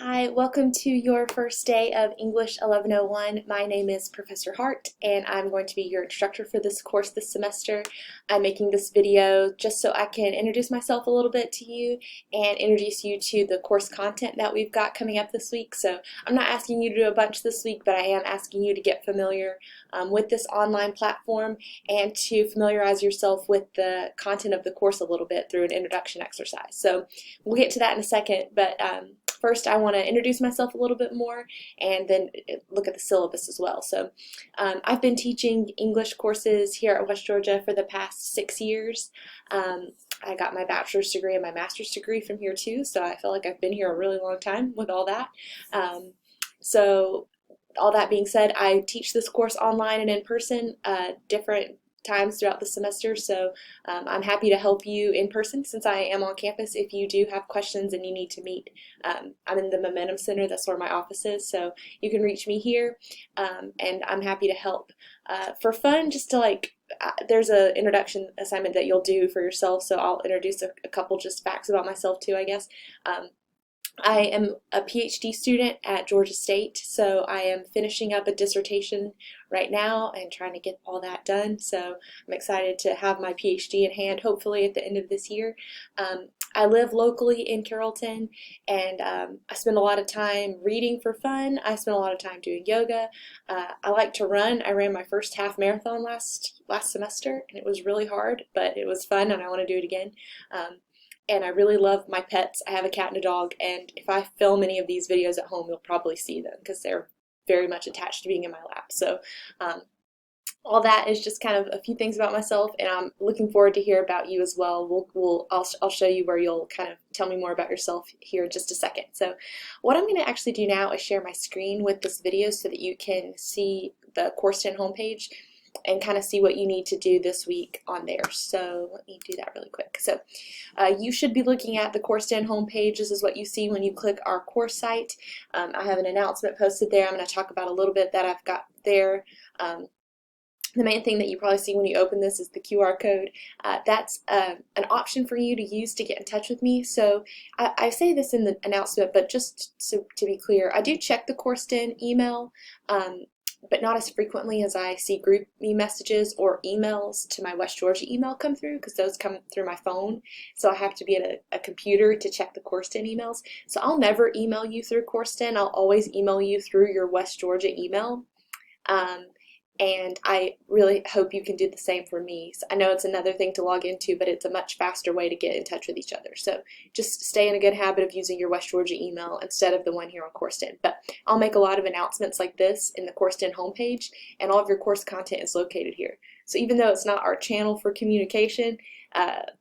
Hi, welcome to your first day of English 1101. My name is Professor Hart, and I'm going to be your instructor for this course this semester. I'm making this video just so I can introduce myself a little bit to you and introduce you to the course content that we've got coming up this week. So I'm not asking you to do a bunch this week, but I am asking you to get familiar with this online platform and to familiarize yourself with the content of the course a little bit through an introduction exercise. So we'll get to that in a second, but first, I want to introduce myself a little bit more and then look at the syllabus as well. So I've been teaching English courses here at West Georgia for the past 6 years. I got my bachelor's degree and my master's degree from here too, so I feel like I've been here a really long time with all that. So all that being said, I teach this course online and in person, different times throughout the semester, so I'm happy to help you in person since I am on campus if you do have questions and you need to meet. I'm in the Momentum Center, that's where my office is, so you can reach me here, and I'm happy to help. For fun, just to there's an introduction assignment that you'll do for yourself, so I'll introduce a couple just facts about myself too, I guess. I am a PhD student at Georgia State, so I am finishing up a dissertation right now and trying to get all that done. So I'm excited to have my PhD in hand, hopefully at the end of this year. I live locally in Carrollton, and I spend a lot of time reading for fun. I spend a lot of time doing yoga. I like to run. I ran my first half marathon last semester, and it was really hard, but it was fun, and I want to do it again. And I really love my pets. I have a cat and a dog, and if I film any of these videos at home, you'll probably see them because they're very much attached to being in my lap. So all that is just kind of a few things about myself, and I'm looking forward to hear about you as well. I'll show you where you'll kind of tell me more about yourself here in just a second. So what I'm going to actually do now is share my screen with this video so that you can see the Course10 homepage and kind of see what you need to do this week on there. So let me do that really quick. So you should be looking at the Course10 homepage. This is what you see when you click our course site. I have an announcement posted there. I'm going to talk about a little bit that I've got there. The main thing that you probably see when you open this is the QR code. That's an option for you to use to get in touch with me. So I say this in the announcement, but just to be clear, I do check the Course10 email, but not as frequently as I see group me messages or emails to my West Georgia email come through, because those come through my phone. So I have to be at a computer to check the Course10 emails. So I'll never email you through Course10. I'll always email you through your West Georgia email. And I really hope you can do the same for me. So I know it's another thing to log into, but it's a much faster way to get in touch with each other. So just stay in a good habit of using your West Georgia email instead of the one here on Course10. But I'll make a lot of announcements like this in the Course10 homepage, and all of your course content is located here. So even though it's not our channel for communication,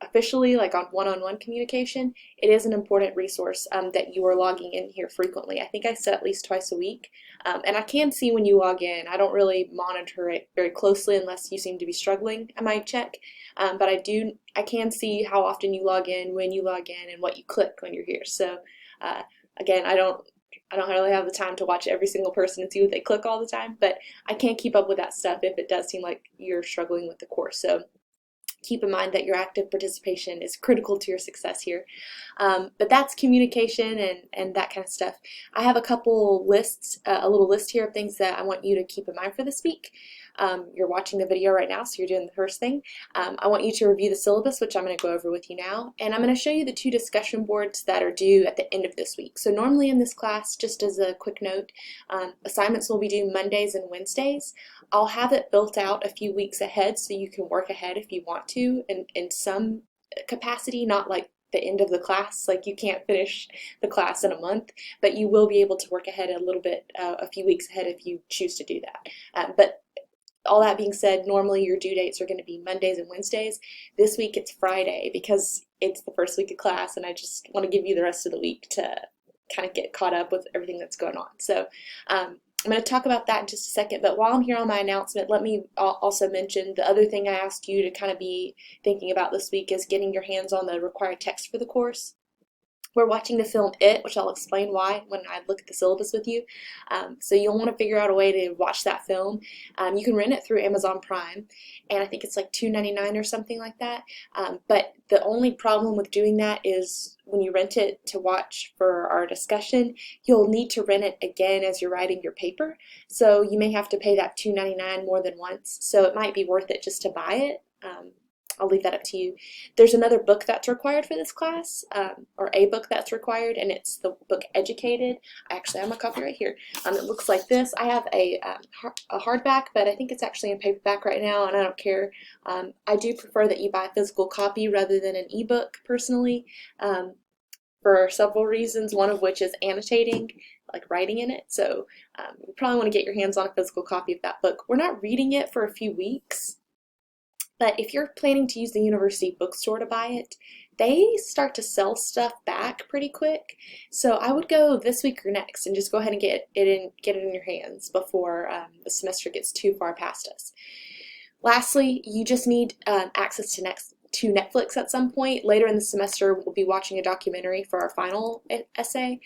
officially, like on one-on-one communication, it is an important resource that you are logging in here frequently. I think I said at least twice a week. And I can see when you log in. I don't really monitor it very closely unless you seem to be struggling. I might check, but I can see how often you log in, when you log in, and what you click when you're here. So again, I don't really have the time to watch every single person and see what they click all the time, but I can keep up with that stuff if it does seem like you're struggling with the course. So keep in mind that your active participation is critical to your success here. But that's communication and that kind of stuff. I have a couple lists, a little list here of things that I want you to keep in mind for this week. You're watching the video right now, so you're doing the first thing. I want you to review the syllabus, which I'm going to go over with you now, and I'm going to show you the 2 discussion boards that are due at the end of this week. So normally in this class, just as a quick note, assignments will be due Mondays and Wednesdays. I'll have it built out a few weeks ahead so you can work ahead if you want to in some capacity, not like the end of the class, like you can't finish the class in a month, but you will be able to work ahead a little bit, a few weeks ahead if you choose to do that. But all that being said, normally your due dates are going to be Mondays and Wednesdays. This week it's Friday because it's the first week of class, and I just want to give you the rest of the week to kind of get caught up with everything that's going on. So I'm going to talk about that in just a second, but while I'm here on my announcement, let me also mention the other thing I asked you to kind of be thinking about this week is getting your hands on the required text for the course. We're watching the film It, which I'll explain why when I look at the syllabus with you. So you'll want to figure out a way to watch that film. You can rent it through Amazon Prime, and I think it's like $2.99 or something like that. But the only problem with doing that is when you rent it to watch for our discussion, you'll need to rent it again as you're writing your paper. So you may have to pay that $2.99 more than once. So it might be worth it just to buy it. I'll leave that up to you. There's another book that's required for this class, or a book that's required, and it's the book Educated. I actually have my copy right here. It looks like this. I have a hardback, but I think it's actually in paperback right now, and I don't care. I do prefer that you buy a physical copy rather than an ebook, personally, for several reasons, one of which is annotating, like writing in it. So you probably want to get your hands on a physical copy of that book. We're not reading it for a few weeks. But if you're planning to use the university bookstore to buy it, they start to sell stuff back pretty quick. So I would go this week or next and just go ahead and get it in your hands before the semester gets too far past us. Lastly, you just need access to Netflix at some point. Later in the semester, we'll be watching a documentary for our final essay.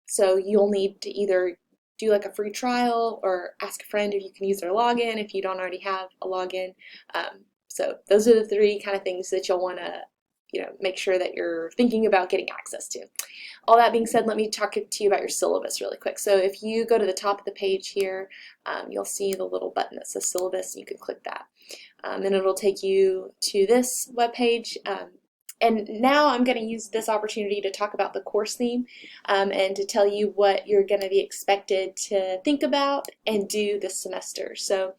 So you'll need to either do like a free trial or ask a friend if you can use their login if you don't already have a login. So those are the three kind of things that you'll want to make sure that you're thinking about getting access to. All that being said, let me talk to you about your syllabus really quick. So if you go to the top of the page here, you'll see the little button that says syllabus. You can click that. And it'll take you to this web page. And now I'm going to use this opportunity to talk about the course theme and to tell you what you're going to be expected to think about and do this semester. So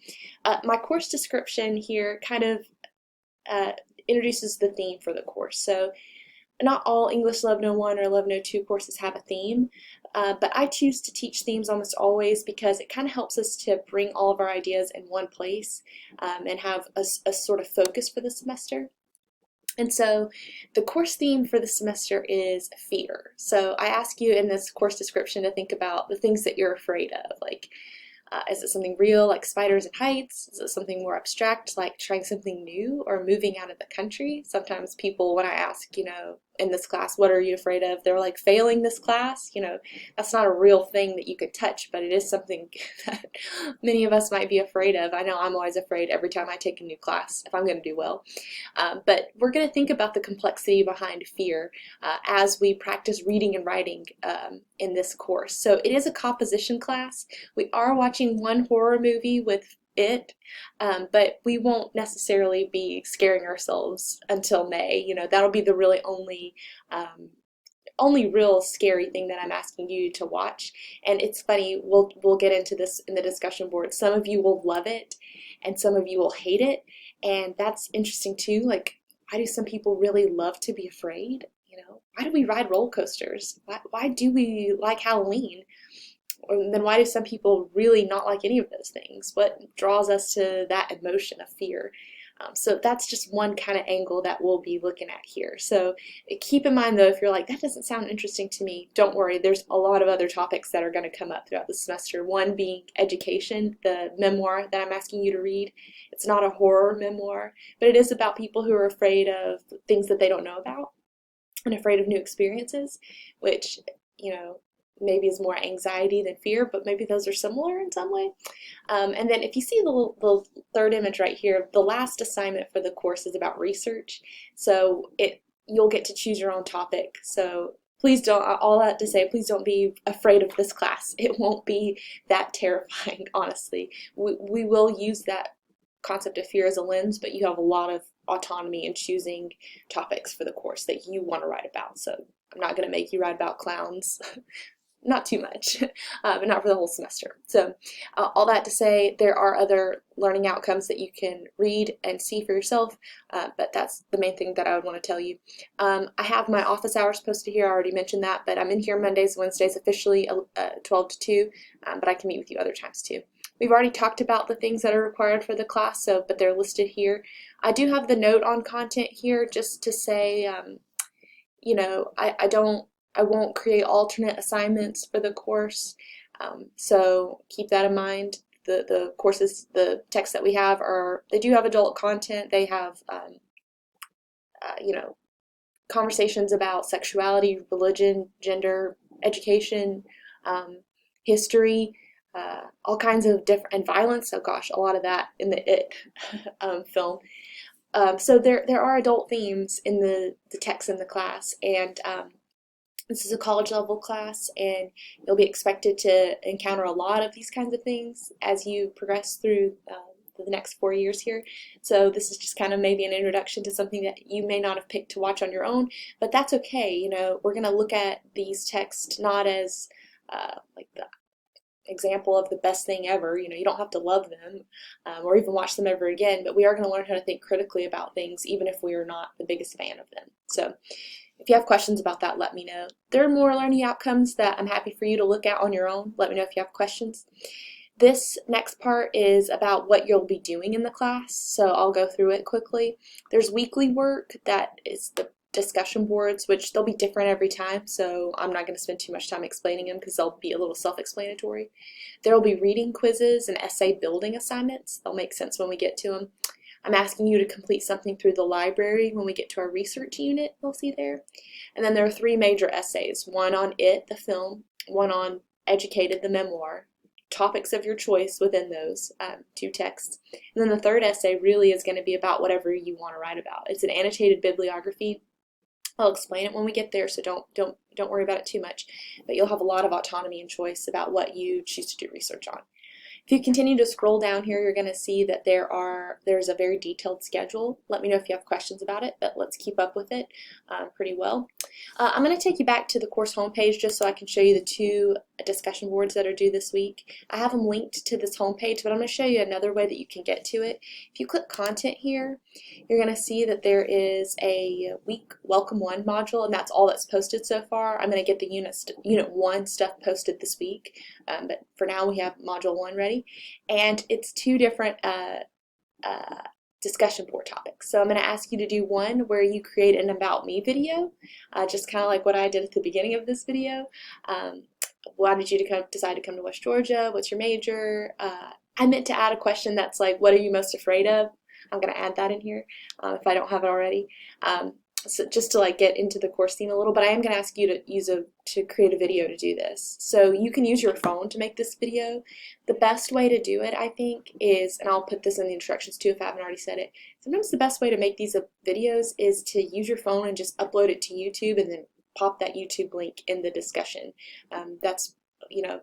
my course description here kind of introduces the theme for the course. So not all English 1101 or 1102 courses have a theme, but I choose to teach themes almost always because it kind of helps us to bring all of our ideas in one place and have a sort of focus for the semester. And so the course theme for the semester is fear. So I ask you in this course description to think about the things that you're afraid of, like is it something real like spiders and heights? Is it something more abstract like trying something new or moving out of the country? Sometimes people, when I ask, in this class, what are you afraid of? They're like, failing this class. That's not a real thing that you could touch, but it is something that many of us might be afraid of. I know I'm always afraid every time I take a new class if I'm going to do well. But we're going to think about the complexity behind fear as we practice reading and writing in this course. So it is a composition class. We are watching one horror movie with It, but we won't necessarily be scaring ourselves until May. That'll be the really only real scary thing that I'm asking you to watch. And it's funny, we'll get into this in the discussion board. Some of you will love it and some of you will hate it, and that's interesting too. Like, why do some people really love to be afraid? Why do we ride roller coasters? Why do we like Halloween? Or then why do some people really not like any of those things? What draws us to that emotion of fear? So that's just one kind of angle that we'll be looking at here. So keep in mind though, if you're like, that doesn't sound interesting to me, don't worry, there's a lot of other topics that are going to come up throughout the semester. One being education, the memoir that I'm asking you to read. It's not a horror memoir, but it is about people who are afraid of things that they don't know about and afraid of new experiences, which, maybe is more anxiety than fear, but maybe those are similar in some way. And then if you see the third image right here, the last assignment for the course is about research. So you'll get to choose your own topic. So please don't, all that to say, please don't be afraid of this class. It won't be that terrifying, honestly. We will use that concept of fear as a lens, but you have a lot of autonomy in choosing topics for the course that you want to write about. So I'm not going to make you write about clowns. Not too much, but not for the whole semester. So all that to say, there are other learning outcomes that you can read and see for yourself, but that's the main thing that I would want to tell you. I have my office hours posted here. I already mentioned that, but I'm in here Mondays, Wednesdays, officially 12 to 2, but I can meet with you other times too. We've already talked about the things that are required for the class, but they're listed here. I do have the note on content here just to say, I won't create alternate assignments for the course, so keep that in mind. The courses, the texts that we have they do have adult content. They have, conversations about sexuality, religion, gender, education, history, all kinds of different, and violence. Oh gosh, a lot of that in the It film. So there are adult themes in the text in the class, and this is a college level class, and you'll be expected to encounter a lot of these kinds of things as you progress through the next 4 years here. So this is just kind of maybe an introduction to something that you may not have picked to watch on your own, but that's okay. You know, we're going to look at these texts not as like the example of the best thing ever. You know, you don't have to love them or even watch them ever again, but we are going to learn how to think critically about things even if we are not the biggest fan of them. So if you have questions about that, let me know. There are more learning outcomes that I'm happy for you to look at on your own. Let me know if you have questions. This next part is about what you'll be doing in the class, so I'll go through it quickly. There's weekly work, that is the discussion boards, which they'll be different every time, so I'm not going to spend too much time explaining them because they'll be a little self-explanatory. There will be reading quizzes and essay building assignments. They'll make sense when we get to them. I'm asking you to complete something through the library when we get to our research unit, you'll see there. And then there are 3 major essays, one on It, the film, one on Educated, the memoir, topics of your choice within those 2 texts. And then the 3rd essay really is going to be about whatever you want to write about. It's an annotated bibliography. I'll explain it when we get there, so don't worry about it too much. But you'll have a lot of autonomy and choice about what you choose to do research on. If you continue to scroll down here, you're going to see that there's a very detailed schedule. Let me know if you have questions about it, but let's keep up with it pretty well. I'm going to take you back to the course homepage just so I can show you the 2 discussion boards that are due this week. I have them linked to this homepage, but I'm going to show you another way that you can get to it. If you click content here, you're going to see that there is a week welcome 1 module, and that's all that's posted so far. I'm going to get the unit 1 stuff posted this week, but for now we have module 1 ready, and it's 2 different discussion board topics. So I'm going to ask you to do one where you create an About Me video, just kind of like what I did at the beginning of this video. Why did you decide to come to West Georgia? What's your major? I meant to add a question that's like, what are you most afraid of? I'm going to add that in here if I don't have it already. So just to like get into the course theme a little, but I am going to ask you to create a video to do this. So you can use your phone to make this video. The best way to do it, I think, is, and I'll put this in the instructions too if I haven't already said it, sometimes the best way to make these videos is to use your phone and just upload it to YouTube and then pop that YouTube link in the discussion. That's, you know,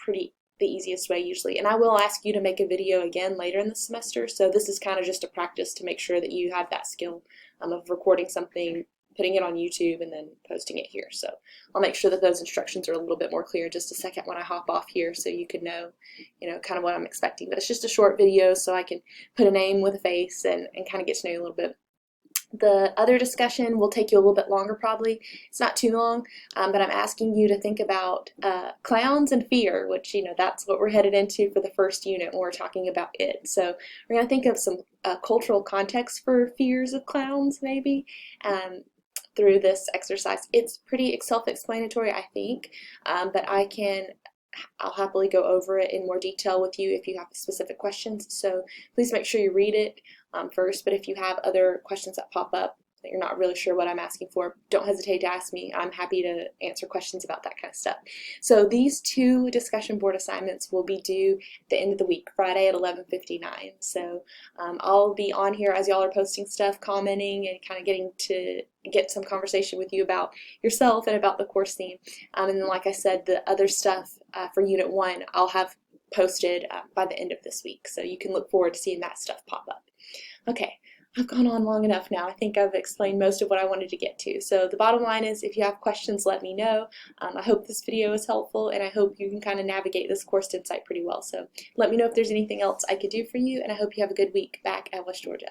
the easiest way usually. And I will ask you to make a video again later in the semester, so this is kind of just a practice to make sure that you have that skill of recording something, putting it on YouTube, and then posting it here. So I'll make sure that those instructions are a little bit more clear in just a second when I hop off here so you can know, kind of what I'm expecting. But it's just a short video so I can put a name with a face and kind of get to know you a little bit. The other discussion will take you a little bit longer probably. It's not too long, but I'm asking you to think about clowns and fear, which, that's what we're headed into for the first unit when we're talking about It. So we're going to think of some cultural context for fears of clowns maybe through this exercise. It's pretty self-explanatory, I think, but I'll happily go over it in more detail with you if you have specific questions. So please make sure you read it first, but if you have other questions that pop up that you're not really sure what I'm asking for, don't hesitate to ask me. I'm happy to answer questions about that kind of stuff. So these 2 discussion board assignments will be due at the end of the week, Friday at 11:59. So I'll be on here as y'all are posting stuff, commenting, and kind of getting to get some conversation with you about yourself and about the course theme. And then, like I said, the other stuff for Unit 1 I'll have posted by the end of this week. So you can look forward to seeing that stuff pop up. Okay, I've gone on long enough now. I think I've explained most of what I wanted to get to. So the bottom line is, if you have questions, let me know. I hope this video is helpful, and I hope you can kind of navigate this course to Insight pretty well. So let me know if there's anything else I could do for you, and I hope you have a good week back at West Georgia.